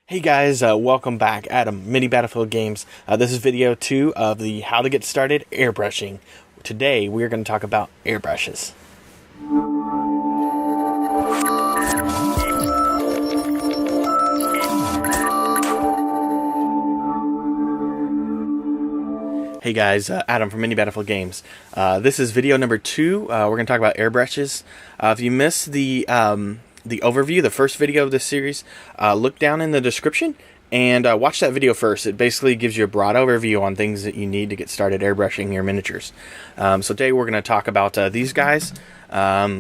Hey guys, welcome back. Adam, Mini Battlefield Games. This is video 2 of the How to Get Started Airbrushing. Today we're going to talk about airbrushes. Hey guys, Adam from Mini Battlefield Games. This is video number 2. We're going to talk about airbrushes. If you missed the overview, the first video of this series, look down in the description and watch that video first. It basically gives you a broad overview on things that you need to get started airbrushing your miniatures. So today we're going to talk about these guys,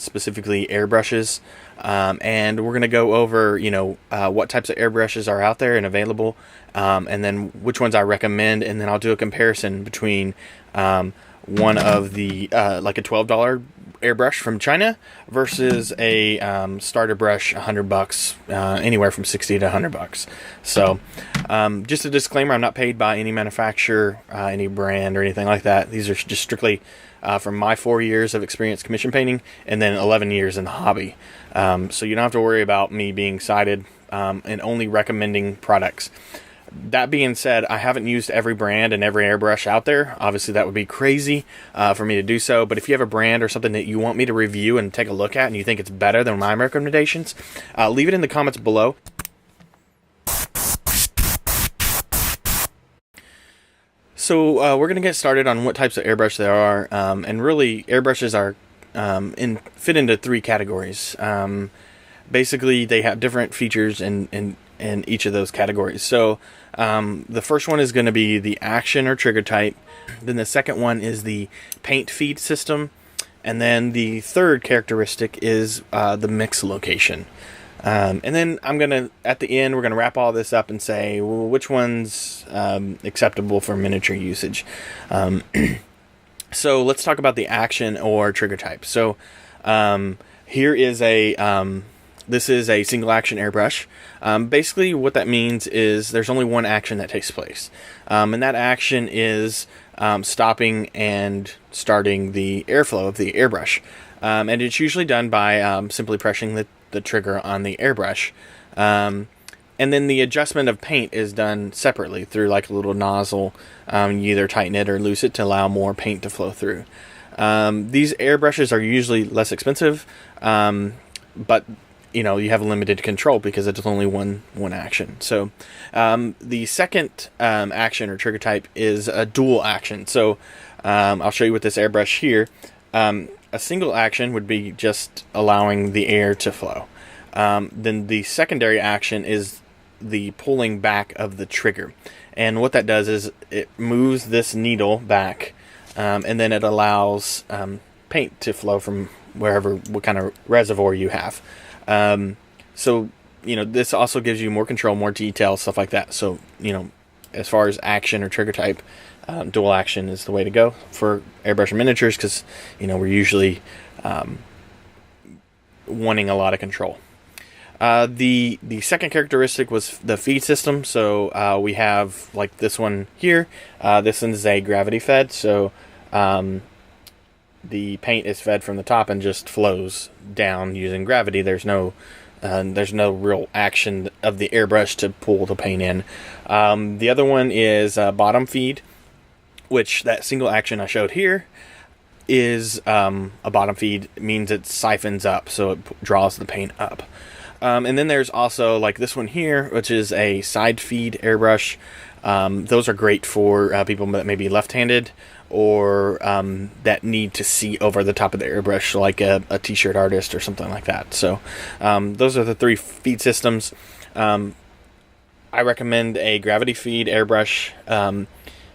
specifically airbrushes, and we're going to go over, what types of airbrushes are out there and available, and then which ones I recommend, and then I'll do a comparison between one of the like a $12 airbrush from China versus a starter brush, $100, anywhere from $60 to $100. So just a disclaimer, I'm not paid by any manufacturer, any brand or anything like that. These are just strictly from my 4 years of experience commission painting and then 11 years in the hobby. So you don't have to worry about me being cited and only recommending products. That being said, I haven't used every brand and every airbrush out there. Obviously, that would be crazy for me to do so. But if you have a brand or something that you want me to review and take a look at and you think it's better than my recommendations, leave it in the comments below. So we're going to get started on what types of airbrush there are. And really, airbrushes are fit into 3 categories. Basically, they have different features in each of those categories. So the first one is going to be the action or trigger type. Then the second one is the paint feed system. And then the third characteristic is the mix location. And then at the end, we're going to wrap all this up and say, well, which one's acceptable for miniature usage. So let's talk about the action or trigger type. So here is this is a single action airbrush. Basically what that means is there's only one action that takes place. And that action is stopping and starting the airflow of the airbrush. And it's usually done by simply pressing the trigger on the airbrush. And then the adjustment of paint is done separately through like a little nozzle. You either tighten it or loose it to allow more paint to flow through. These airbrushes are usually less expensive, but you have limited control because it's only one action. So the second action or trigger type is a dual action. So I'll show you with this airbrush here. A single action would be just allowing the air to flow. Then the secondary action is the pulling back of the trigger. And what that does is it moves this needle back, and then it allows paint to flow from what kind of reservoir you have. So this also gives you more control, more detail, stuff like that. So as far as action or trigger type, dual action is the way to go for airbrush miniatures, because we're usually wanting a lot of control. The second characteristic was the feed system. So we have like this one here. This one is a gravity fed. So the paint is fed from the top and just flows down using gravity. There's no real action of the airbrush to pull the paint in. The other one is bottom feed, which that single action I showed here is a bottom feed. It means it siphons up, so it draws the paint up. And then there's also like this one here, which is a side feed airbrush. Those are great for people that may be left-handed or that need to see over the top of the airbrush, like a t-shirt artist or something like that. So those are the 3 feed systems. I recommend a gravity feed airbrush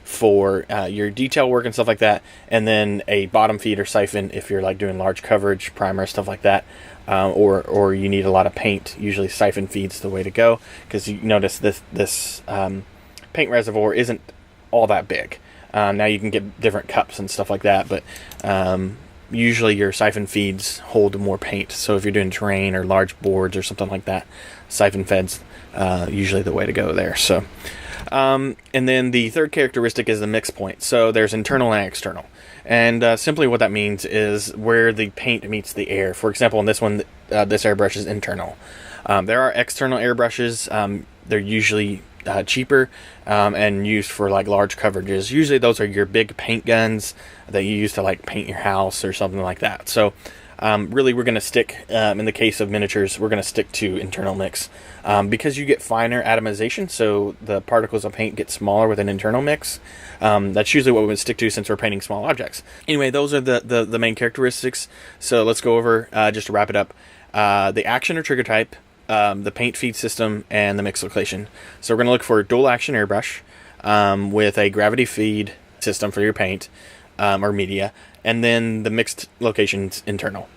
for your detail work and stuff like that, and then a bottom feed or siphon if you're like doing large coverage, primer, stuff like that, or you need a lot of paint. Usually siphon feed's the way to go, because you notice this paint reservoir isn't all that big. Now you can get different cups and stuff like that, but usually your siphon feeds hold more paint. So if you're doing terrain or large boards or something like that, siphon fed's usually the way to go there. So, and then the third characteristic is the mix point. So there's internal and external. And simply what that means is where the paint meets the air. For example, in this one, this airbrush is internal. There are external airbrushes. They're usually cheaper and used for like large coverages. Usually those are your big paint guns that you use to like paint your house or something like that. So really we're going to stick, in the case of miniatures, we're going to stick to internal mix because you get finer atomization, so the particles of paint get smaller with an internal mix. That's usually what we would stick to since we're painting small objects. Anyway, those are the main characteristics. So let's go over, just to wrap it up, the action or trigger type, the paint feed system, and the mix location. So we're going to look for a dual action airbrush with a gravity feed system for your paint or media, and then the mixed locations internal.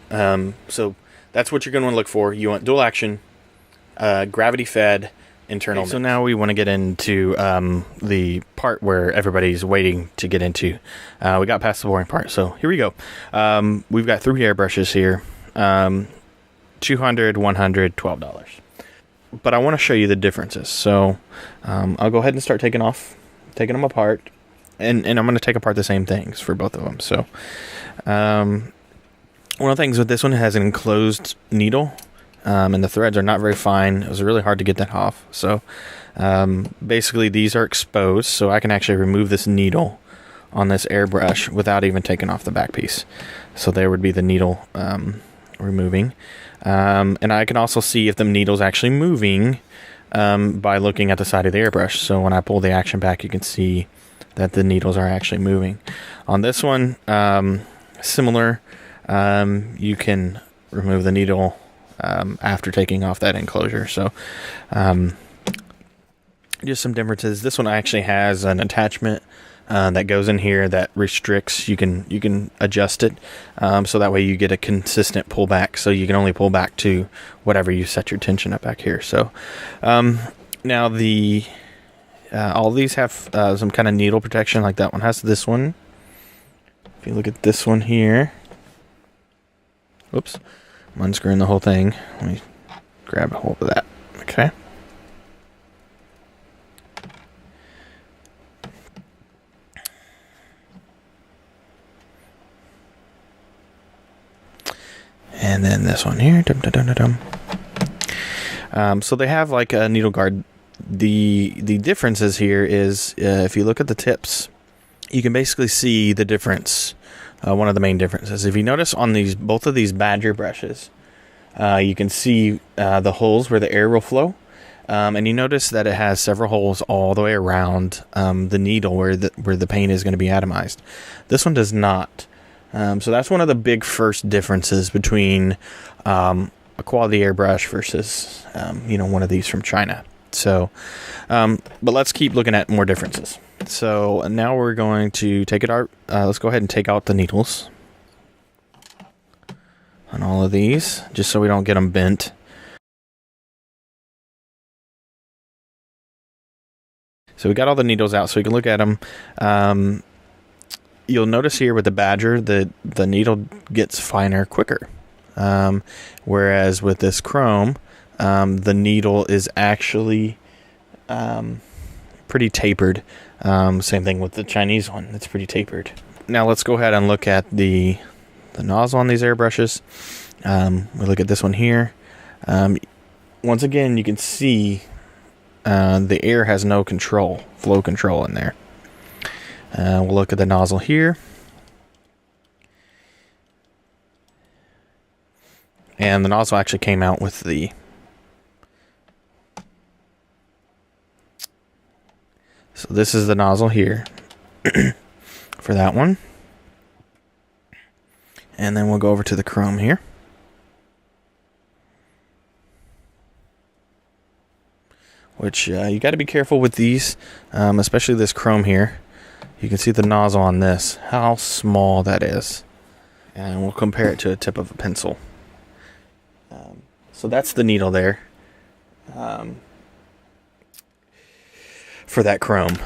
So that's what you're going to want to look for. You want dual action, gravity fed, internal. Okay, so now we want to get into the part where everybody's waiting to get into. We got past the boring part, so here we go. We've got 3 airbrushes here. $200, $100, $12. But I want to show you the differences. So I'll go ahead and start taking them apart, and I'm going to take apart the same things for both of them. So one of the things with this one, it has an enclosed needle, and the threads are not very fine. It was really hard to get that off. So basically these are exposed, so I can actually remove this needle on this airbrush without even taking off the back piece. So there would be the needle removing. And I can also see if the needle's actually moving by looking at the side of the airbrush. So when I pull the action back, you can see that the needles are actually moving. On this one, similar, you can remove the needle after taking off that enclosure. So just some differences. This one actually has an attachment that goes in here that restricts. You can adjust it so that way you get a consistent pullback. So you can only pull back to whatever you set your tension up back here. So now the all of these have some kind of needle protection, like that one has this one. If you look at this one here, whoops, I'm unscrewing the whole thing. Let me grab a hold of that. Okay. And then this one here. So they have like a needle guard. The differences here is if you look at the tips, you can basically see the difference. One of the main differences, if you notice on both of these Badger brushes, you can see the holes where the air will flow, and you notice that it has several holes all the way around the needle where the paint is going to be atomized. This one does not. So that's one of the big first differences between a quality airbrush versus one of these from China. So, but let's keep looking at more differences. So now we're going to take it out. Let's go ahead and take out the needles on all of these, just so we don't get them bent. So we got all the needles out, so we can look at them. You'll notice here with the Badger, the needle gets finer quicker. Whereas with this chrome, the needle is actually pretty tapered. Same thing with the Chinese one. It's pretty tapered. Now let's go ahead and look at the nozzle on these airbrushes. We look at this one here. Once again, you can see the air has no flow control in there. We'll look at the nozzle here. And the nozzle actually came out with the so this is the nozzle here for that one. And then we'll go over to the chrome here. Which you got to be careful with these, especially this chrome here. You can see the nozzle on this, how small that is. And we'll compare it to a tip of a pencil. So that's the needle there for that chrome.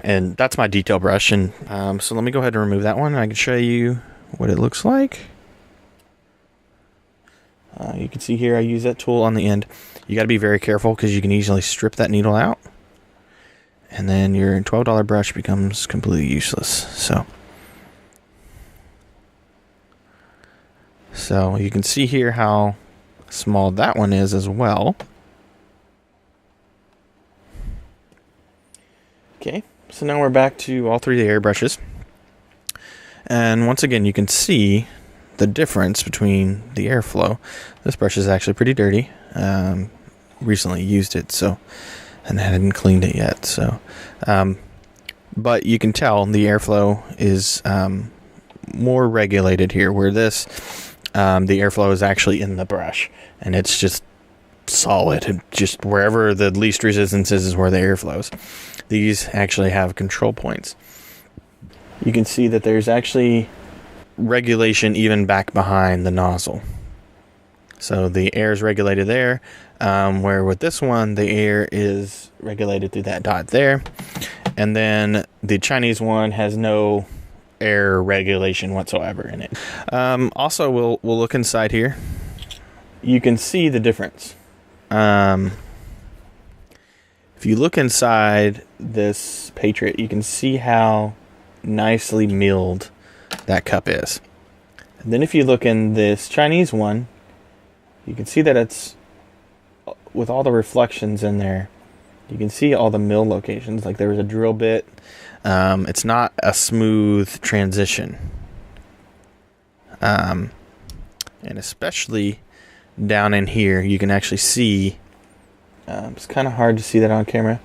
And that's my detail brush. And so let me go ahead and remove that one. I can show you what it looks like. You can see here I use that tool on the end. You got to be very careful because you can easily strip that needle out. And then your $12 brush becomes completely useless. So you can see here how small that one is as well. Okay, so now we're back to all three of the airbrushes. And once again, you can see the difference between the airflow. This brush is actually pretty dirty. Recently used it, and I hadn't cleaned it yet. But you can tell the airflow is more regulated here, where this, the airflow is actually in the brush, and it's just solid. Just wherever the least resistance is where the air flows. These actually have control points. You can see that there's actually regulation even back behind the nozzle. So the air is regulated there, where with this one, the air is regulated through that dot there. And then the Chinese one has no air regulation whatsoever in it. Also, we'll look inside here. You can see the difference. If you look inside this Patriot, you can see how nicely milled that cup is. And then if you look in this Chinese one, you can see that it's, with all the reflections in there, you can see all the mill locations. Like there was a drill bit. It's not a smooth transition. And especially down in here, you can actually see, it's kind of hard to see that on camera,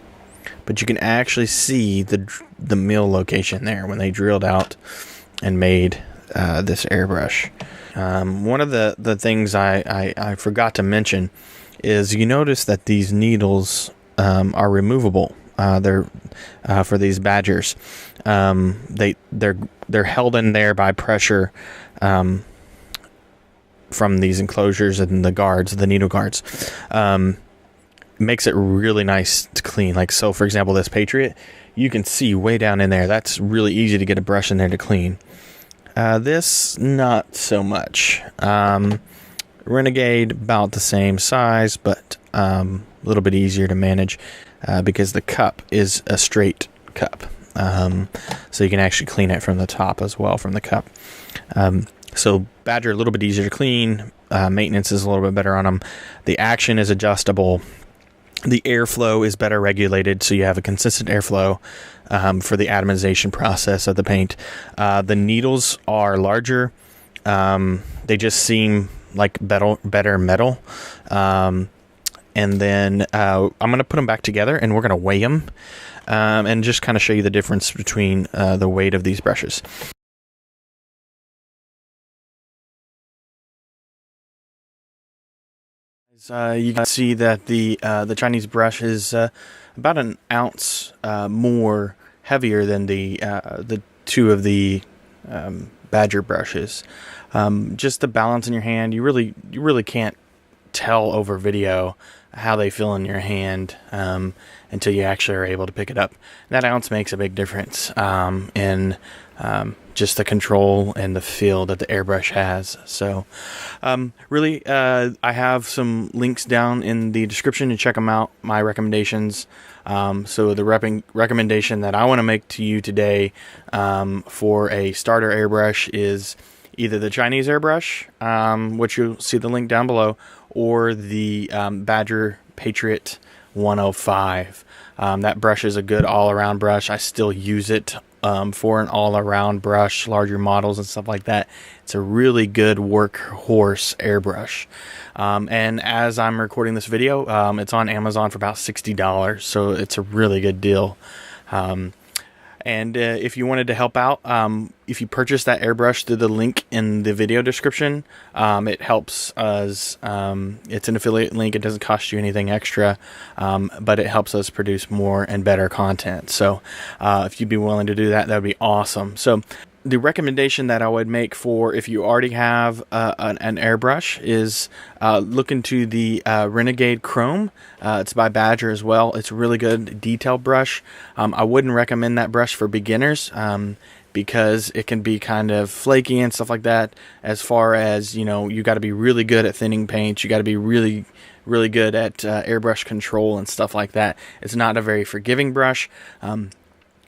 but you can actually see the mill location there when they drilled out and made this airbrush. One of the things I forgot to mention is you notice that these needles are removable. They're for these badgers. They're held in there by pressure from these enclosures and the guards, the needle guards. Makes it really nice to clean. Like, so for example, this Patriot, you can see way down in there. That's really easy to get a brush in there to clean. This, not so much. Renegade, about the same size, but a little bit easier to manage because the cup is a straight cup. So you can actually clean it from the top as well, from the cup. So Badger, a little bit easier to clean. Maintenance is a little bit better on them. The action is adjustable. The airflow is better regulated, so you have a consistent airflow for the atomization process of the paint. The needles are larger. They just seem like better metal. And then I'm going to put them back together, and we're going to weigh them and just kind of show you the difference between the weight of these brushes. You can see that the Chinese brush is about an ounce more heavier than the two of the Badger brushes. Just the balance in your hand, you really can't tell over video how they feel in your hand until you actually are able to pick it up. That ounce makes a big difference in just the control and the feel that the airbrush has. So really, I have some links down in the description to check them out, my recommendations. So the recommendation that I want to make to you today for a starter airbrush is either the Chinese airbrush, which you'll see the link down below, or the Badger Patriot 105. That brush is a good all-around brush. I still use it for an all-around brush, larger models and stuff like that. It's a really good workhorse airbrush. And as I'm recording this video, it's on Amazon for about $60, so it's a really good deal. And if you wanted to help out, if you purchase that airbrush through the link in the video description, it helps us. It's an affiliate link. It doesn't cost you anything extra, but it helps us produce more and better content. So if you'd be willing to do that, that would be awesome. So the recommendation that I would make for if you already have an airbrush is look into the Renegade Chrome. It's by Badger as well. It's a really good detailed brush. I wouldn't recommend that brush for beginners because it can be kind of flaky and stuff like that. As far as, you know, you got to be really good at thinning paint. You got to be really good at airbrush control and stuff like that. It's not a very forgiving brush.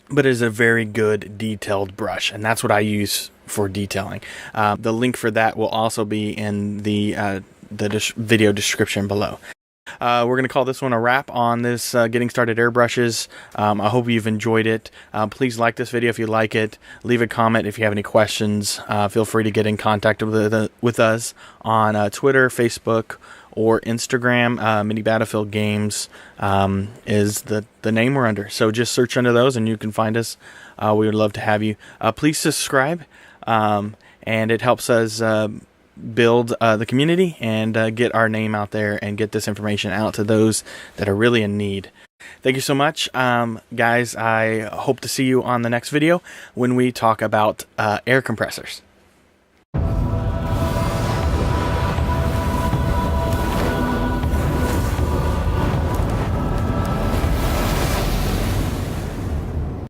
But it is a very good detailed brush, and that's what I use for detailing. The link for that will also be in the video description below. We're going to call this one a wrap on this Getting Started Airbrushes. I hope you've enjoyed it. Please like this video if you like it. Leave a comment if you have any questions. Feel free to get in contact with us on Twitter, Facebook, or Instagram. Mini Battlefield Games is the name we're under. So just search under those and you can find us. We would love to have you. Please subscribe, and it helps us build the community and get our name out there and get this information out to those that are really in need. Thank you so much, guys. I hope to see you on the next video when we talk about air compressors.